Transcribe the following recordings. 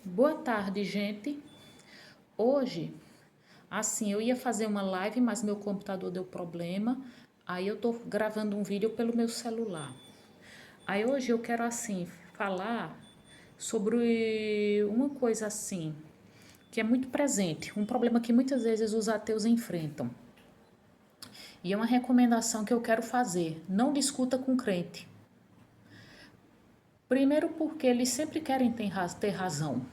Boa tarde, gente. Hoje, eu ia fazer uma live, mas meu computador deu problema. Aí eu tô gravando um vídeo pelo meu celular. Aí hoje eu quero falar sobre uma coisa que é muito presente, um problema que muitas vezes os ateus enfrentam. E é uma recomendação que eu quero fazer: não discuta com crente. Primeiro porque eles sempre querem ter razão.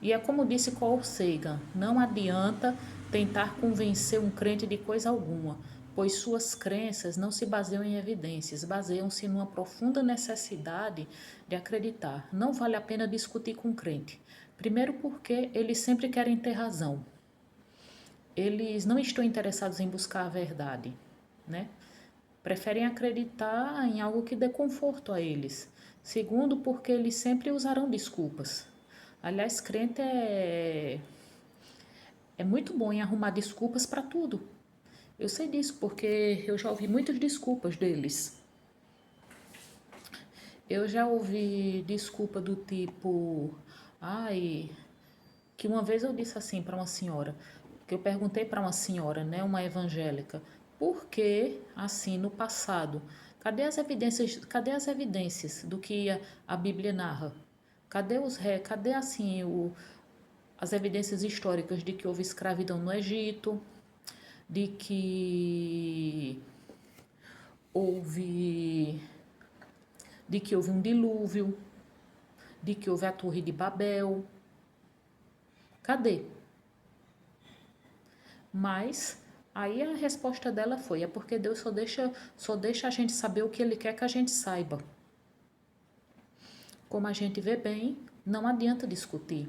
E é como disse Carl Sagan, não adianta tentar convencer um crente de coisa alguma, pois suas crenças não se baseiam em evidências, baseiam-se numa profunda necessidade de acreditar. Não vale a pena discutir com um crente. Primeiro porque eles sempre querem ter razão. Eles não estão interessados em buscar a verdade, né? Preferem acreditar em algo que dê conforto a eles. Segundo, porque eles sempre usarão desculpas. Aliás, crente é muito bom em arrumar desculpas para tudo. Eu sei disso porque eu já ouvi muitas desculpas deles. Eu já ouvi desculpa do tipo, ai, que uma vez eu disse assim para uma senhora, que eu perguntei para uma senhora, né, uma evangélica, por que assim no passado? Cadê as evidências do que a Bíblia narra? Cadê as evidências históricas de que houve escravidão no Egito, de que houve de que houve um dilúvio, de que houve a Torre de Babel. Cadê? Mas aí a resposta dela foi: é porque Deus só deixa a gente saber o que ele quer que a gente saiba. Como a gente vê bem, não adianta discutir.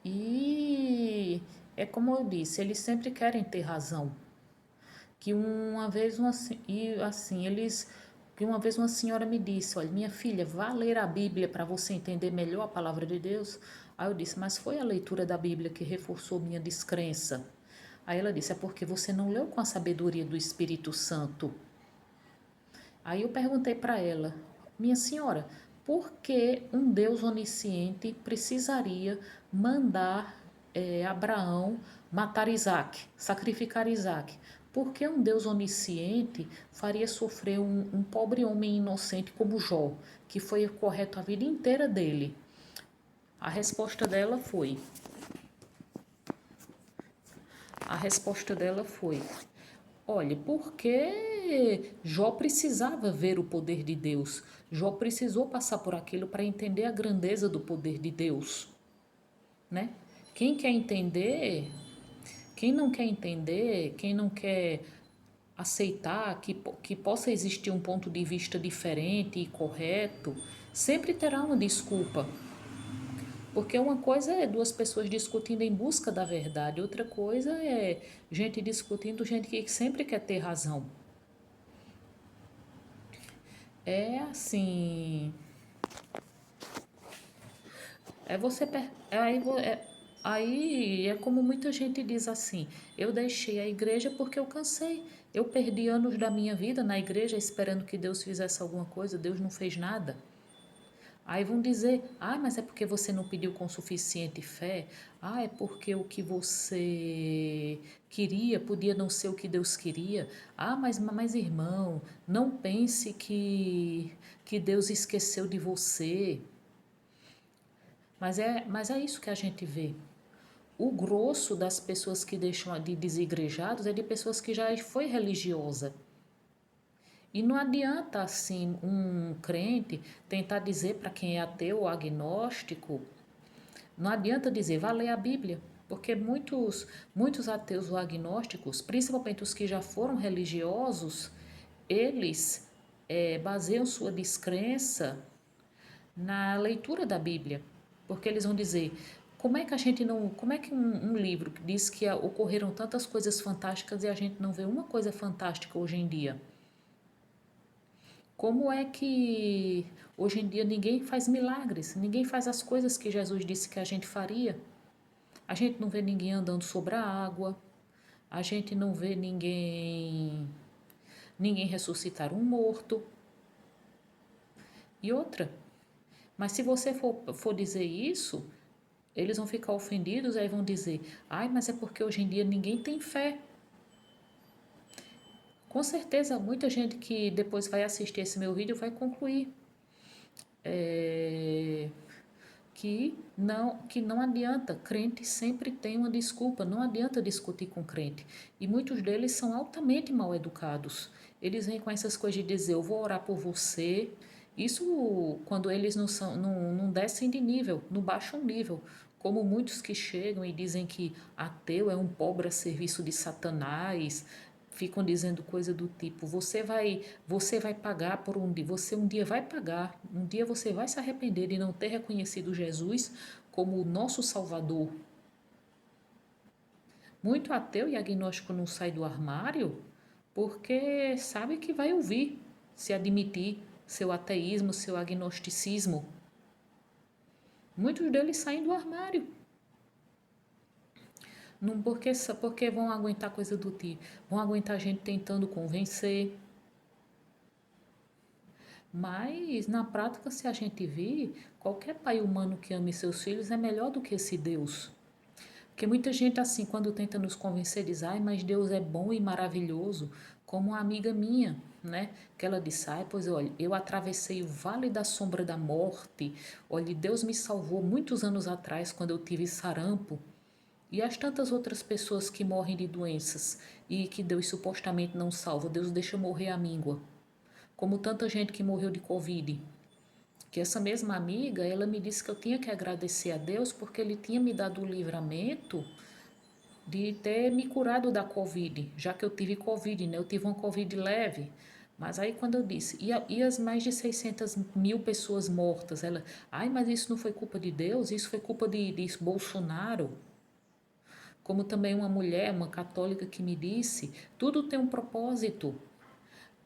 E é como eu disse, eles sempre querem ter razão. Que uma vez uma senhora me disse: olha, minha filha, vá ler a Bíblia para você entender melhor a palavra de Deus. Aí eu disse: mas foi a leitura da Bíblia que reforçou minha descrença. Aí ela disse: é porque você não leu com a sabedoria do Espírito Santo. Aí eu perguntei para ela: minha senhora, por que um Deus onisciente precisaria mandar Abraão matar Isaac, sacrificar Isaac? Por que um Deus onisciente faria sofrer um pobre homem inocente como Jó, que foi correto a vida inteira dele? A resposta dela foi: a resposta dela foi: olha, porque Jó precisava ver o poder de Deus. Jó precisou passar por aquilo para entender a grandeza do poder de Deus, né? Quem quer entender, quem não quer entender, quem não quer aceitar que possa existir um ponto de vista diferente e correto, sempre terá uma desculpa. Porque uma coisa é duas pessoas discutindo em busca da verdade, outra coisa é gente discutindo, gente que sempre quer ter razão. É assim. É você. Aí é como muita gente diz assim: eu deixei a igreja porque eu cansei. Eu perdi anos da minha vida na igreja esperando que Deus fizesse alguma coisa, Deus não fez nada. Aí vão dizer: ah, mas é porque você não pediu com suficiente fé. Ah, é porque o que você queria podia não ser o que Deus queria. Ah, mas irmão, não pense que Deus esqueceu de você. Mas é isso que a gente vê. O grosso das pessoas que deixam de desigrejados é de pessoas que já foi religiosa. E não adianta assim um crente tentar dizer para quem é ateu ou agnóstico, não adianta dizer vá ler a Bíblia, porque muitos ateus ou agnósticos, principalmente os que já foram religiosos, eles baseiam sua descrença na leitura da Bíblia, porque eles vão dizer como é que um livro que diz que ocorreram tantas coisas fantásticas e a gente não vê uma coisa fantástica hoje em dia? Como é que hoje em dia ninguém faz milagres, ninguém faz as coisas que Jesus disse que a gente faria? A gente não vê ninguém andando sobre a água, a gente não vê ninguém ressuscitar um morto. E outra, Mas se você for dizer isso, eles vão ficar ofendidos, aí vão dizer, ai, mas é porque hoje em dia ninguém tem fé. Com certeza, muita gente que depois vai assistir esse meu vídeo vai concluir é, que não adianta, crente sempre tem uma desculpa, não adianta discutir com crente. E muitos deles são altamente mal educados. Eles vêm com essas coisas de dizer, eu vou orar por você. Isso quando eles não descem de nível, não baixam nível. Como muitos que chegam e dizem que ateu é um pobre a serviço de Satanás, ficam dizendo coisa do tipo, você vai pagar por um dia, você um dia vai pagar, um dia você vai se arrepender de não ter reconhecido Jesus como o nosso Salvador. Muito ateu e agnóstico não sai do armário porque sabe que vai ouvir se admitir seu ateísmo, seu agnosticismo. Muitos deles saem do armário. Não porque vão aguentar coisa do tipo, vão aguentar gente tentando convencer. Mas na prática, se a gente vir, qualquer pai humano que ame seus filhos é melhor do que esse Deus. Porque muita gente assim, quando tenta nos convencer, diz, ai, mas Deus é bom e maravilhoso, como uma amiga minha, né? Que ela disse, ai, pois olha, eu atravessei o vale da sombra da morte, olha, Deus me salvou muitos anos atrás, quando eu tive sarampo, e as tantas outras pessoas que morrem de doenças e que Deus supostamente não salva, Deus deixa morrer a míngua. Como tanta gente que morreu de Covid. Que essa mesma amiga, ela me disse que eu tinha que agradecer a Deus porque ele tinha me dado o livramento de ter me curado da Covid, já que eu tive Covid, né? Eu tive uma Covid leve. Mas aí quando eu disse, e as mais de 600 mil pessoas mortas? Ela, ai, mas isso não foi culpa de Deus, isso foi culpa de Bolsonaro. Como também uma mulher, uma católica que me disse, tudo tem um propósito.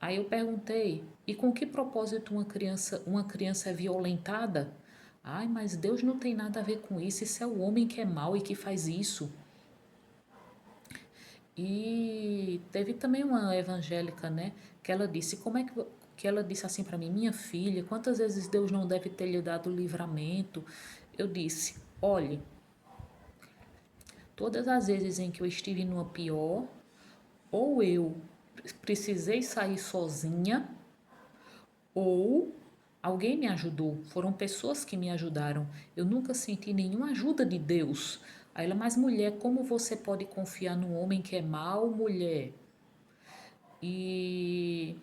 Aí eu perguntei, e com que propósito uma criança é violentada? Ai, mas Deus não tem nada a ver com isso é o homem que é mau e que faz isso. E teve também uma evangélica, né, que ela disse, que ela disse assim para mim, minha filha, quantas vezes Deus não deve ter lhe dado livramento? Eu disse, olhe, todas as vezes em que eu estive numa pior, ou eu precisei sair sozinha, ou alguém me ajudou, foram pessoas que me ajudaram. Eu nunca senti nenhuma ajuda de Deus. Aí ela, mas mulher, como você pode confiar num homem que é mau, mulher? E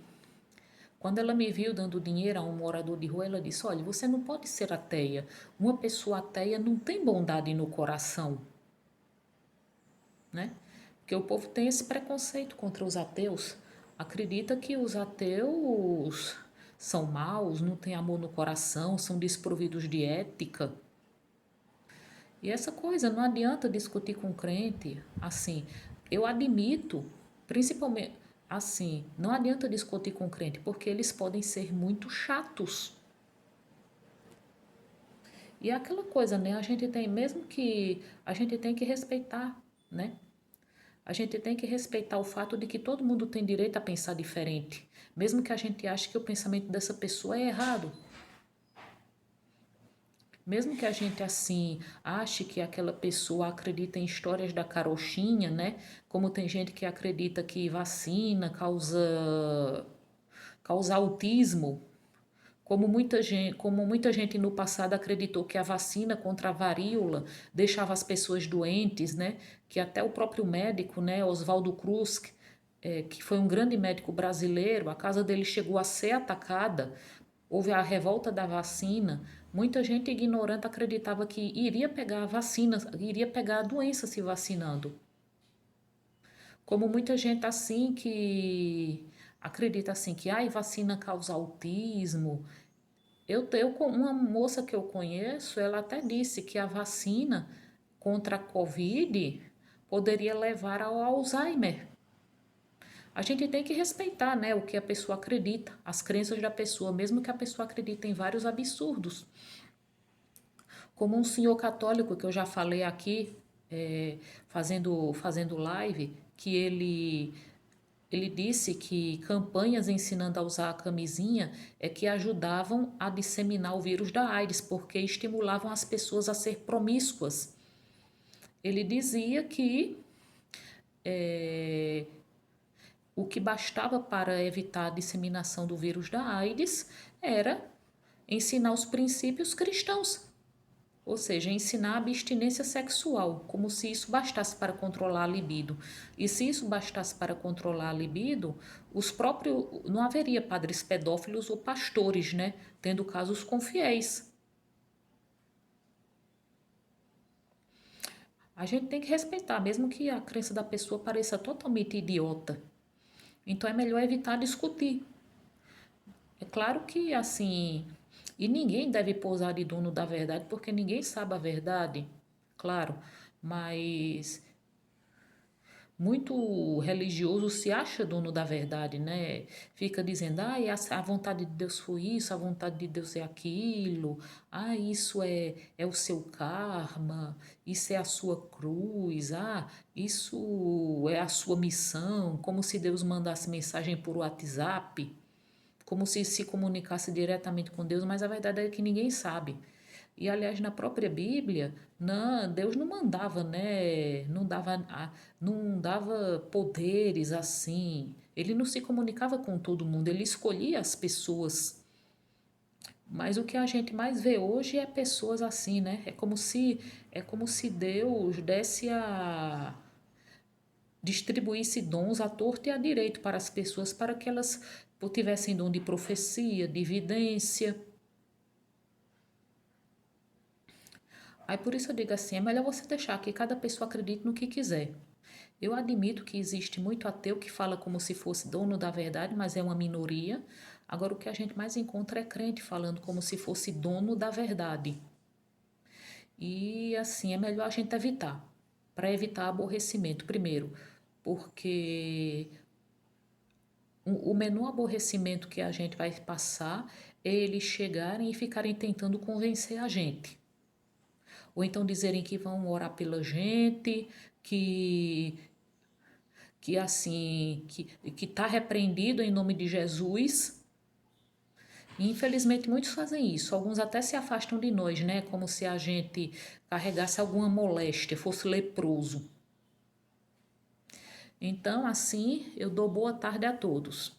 quando ela me viu dando dinheiro a um morador de rua, ela disse: olha, você não pode ser ateia. Uma pessoa ateia não tem bondade no coração, né? Porque o povo tem esse preconceito contra os ateus. Acredita que os ateus são maus, não têm amor no coração, são desprovidos de ética. E essa coisa, não adianta discutir com crente. Assim, eu admito, principalmente assim, não adianta discutir com crente, porque eles podem ser muito chatos. E é aquela coisa, né? A gente tem, mesmo que a gente tem que respeitar, né? A gente tem que respeitar o fato de que todo mundo tem direito a pensar diferente, mesmo que a gente ache que o pensamento dessa pessoa é errado. Mesmo que a gente assim ache que aquela pessoa acredita em histórias da carochinha, né? Como tem gente que acredita que vacina causa autismo, como muita gente no passado acreditou que a vacina contra a varíola deixava as pessoas doentes, né? Que até o próprio médico, né, Oswaldo Cruz, que foi um grande médico brasileiro, a casa dele chegou a ser atacada, houve a revolta da vacina. Muita gente ignorante acreditava que iria pegar a vacina, iria pegar a doença se vacinando. Como muita gente assim que acredita assim que vacina causa autismo. Uma moça que eu conheço, ela até disse que a vacina contra a Covid poderia levar ao Alzheimer. A gente tem que respeitar, né, o que a pessoa acredita, as crenças da pessoa, mesmo que a pessoa acredite em vários absurdos. Como um senhor católico que eu já falei aqui, fazendo live, que ele Ele disse que campanhas ensinando a usar a camisinha é que ajudavam a disseminar o vírus da AIDS, porque estimulavam as pessoas a ser promíscuas. Ele dizia que o que bastava para evitar a disseminação do vírus da AIDS era ensinar os princípios cristãos, ou seja, ensinar a abstinência sexual, como se isso bastasse para controlar a libido. E se isso bastasse para controlar a libido, os próprios não haveria padres pedófilos ou pastores, né, tendo casos com fiéis. A gente tem que respeitar, mesmo que a crença da pessoa pareça totalmente idiota. Então é melhor evitar discutir. É claro que assim, e ninguém deve pousar de dono da verdade, porque ninguém sabe a verdade, claro, mas muito religioso se acha dono da verdade, né? Fica dizendo, ah, a vontade de Deus foi isso, a vontade de Deus é aquilo, ah, isso é o seu karma, isso é a sua cruz, ah, isso é a sua missão, como se Deus mandasse mensagem por WhatsApp, como se comunicasse diretamente com Deus, mas a verdade é que ninguém sabe. E aliás, na própria Bíblia, não, Deus não mandava, né? Não dava poderes assim. Ele não se comunicava com todo mundo, ele escolhia as pessoas. Mas o que a gente mais vê hoje é pessoas assim, né? É como se Deus desse a distribuísse dons à torta e à direito para as pessoas para que elas tivessem dom de profecia, de vidência. Aí por isso eu digo assim, é melhor você deixar que cada pessoa acredite no que quiser. Eu admito que existe muito ateu que fala como se fosse dono da verdade, mas é uma minoria. Agora o que a gente mais encontra é crente falando como se fosse dono da verdade. E assim, é melhor a gente evitar, para evitar aborrecimento, primeiro, porque o menor aborrecimento que a gente vai passar é eles chegarem e ficarem tentando convencer a gente. Ou então dizerem que vão orar pela gente, que que assim, que está repreendido em nome de Jesus. E infelizmente muitos fazem isso. Alguns até se afastam de nós, né? Como se a gente carregasse alguma moléstia, fosse leproso. Então, assim, eu dou boa tarde a todos.